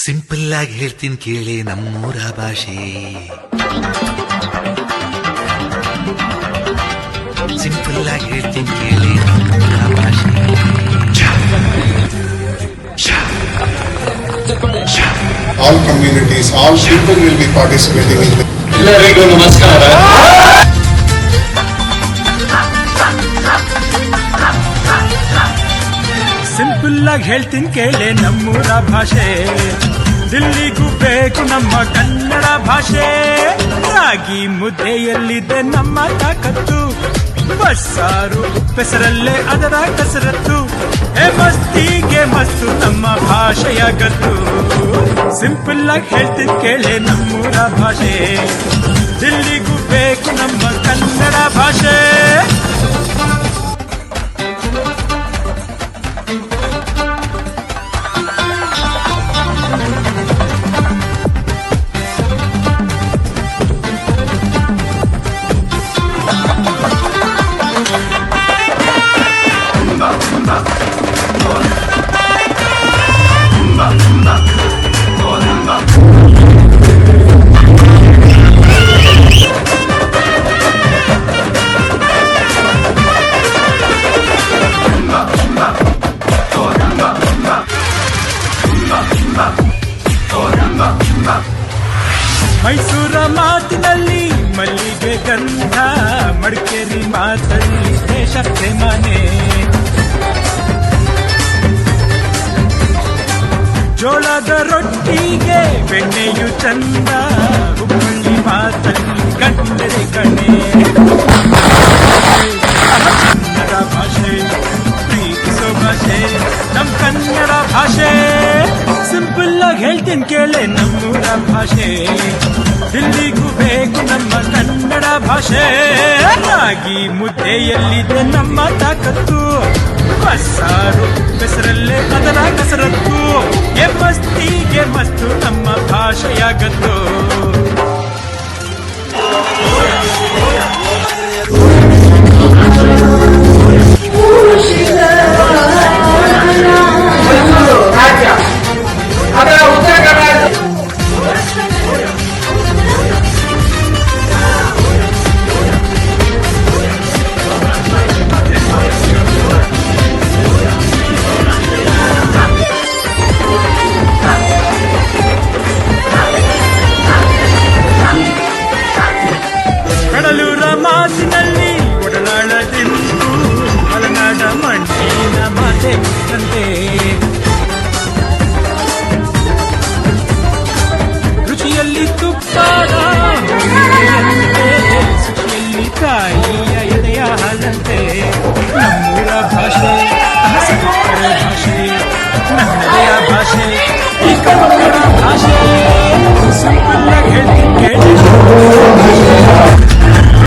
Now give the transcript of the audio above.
Simple ಆಗಿ ಹೇಳ್ತೀನಿ ಕೇಳಿ ನಮ್ಮೂರ ಭಾಷೆ. ಸಿಂಪಲ್ ಆಗಿ ಹೇಳ್ತೀನಿ ಕೇಳಿ ನಮ್ಮೂರ ಭಾಷೆ. All communities, all people will be participating in this. ಎಲ್ಲರಿಗೂ ನಮಸ್ಕಾರ. ಸಿಂಪಲ್ ಆಗಿ ಹೇಳ್ತೀನಿ ಕೇಳಿ ನಮ್ಮೂರ ಭಾಷೆ. ದಿಲ್ಲಿಗೂ ಬೇಕು ನಮ್ಮ ಕನ್ನಡ ಭಾಷೆ. ರಾಗಿ ಮುದ್ದೆಯಲ್ಲಿದೆ ನಮ್ಮ ತಾಕತ್ತು, ಬಸ್ಸಾರು ಉಪ್ಪೆಸರಲ್ಲೇ ಅದರ ಕಸರತ್ತು. ಮಸ್ತಿಗೆ ಮಸ್ತು ನಮ್ಮ ಭಾಷೆಯ ಗತ್ತು. ಸಿಂಪಲ್ ಆಗಿ ಹೇಳ್ತೀನಿ ಕೇಳಿ ನಮ್ಮೂರ ಭಾಷೆ. ದಿಲ್ಲಿಗೂ ಬೇಕು ನಮ್ಮ ಕನ್ನಡ ಭಾಷೆ. ಮೈಸೂರ ಮಾತಿನಲ್ಲಿ ಮಲ್ಲಿಗೆ ಗಂಧ, ಮಡಿಕೇರಿ ಮಾತಲ್ಲಿ ದೇಶ ಪ್ರೇಮನೆ. ಜೋಳದ ರೊಟ್ಟಿಗೆ ಬೆಣ್ಣೆಯು ಚಂದ, ಹುಬ್ಬಳ್ಳಿ ಮಾತಲ್ಲಿ ಗಂಡರೆ ಕಣೆ. ಕನ್ನಡ ಭಾಷೆ ಪ್ರೀತಿಸೋ ಭಾಷೆ ನಮ್ ಕನ್ನಡ ಭಾಷೆ. ಸಿಂಪಲ್ ಆಗಿ ಹೇಳ್ತೀನಿ ಕೇಳೆ ನಮ್ಮೂರ ಭಾಷೆ. ದಿಲ್ಲಿಗೂ ಬೇಕು ನಮ್ಮ ಕನ್ನಡ ಭಾಷೆ. ರಾಗಿ ಮುದ್ದೆಯಲ್ಲಿದೆ ನಮ್ಮ ತಾಕತ್ತು, ಬಸ್ಸಾರು ಬೆಸರಲ್ಲೇ ಅದರ ಕಸರತ್ತು. ಮಸ್ತಿಗೆ ಮಸ್ತು ನಮ್ಮ ಭಾಷೆಯ ಗತ್ತು. ಕಡಲೂರ ಮಾತಿನಲ್ಲಿ ಒಡನಾಡದೆಂದು ಮಲೆನಾಡ ಮಣ್ಣಿನ ಮಾತೆ ಕುರಿತಂತೆ. ರುಚಿಯಲ್ಲಿ ತುಪ್ಪದ ಹುಳಿಯಂತೆ, ಸುಚಿಯಲ್ಲಿ ತಾಯಿಯ ಎದೆಯ ಹಾಲಂತೆ. ನಮ್ಮೂರ ಭಾಷೆ ಸಕ್ಕರೆ ಭಾಷೆ, ನನ್ನದೆಯ ಭಾಷೆ ಈ ಕನ್ನಡ ಭಾಷೆ. ಸಿಂಪಲ್ ಆಗಿ ಹೇಳ್ತೀನಿ ಕೇಳಿ.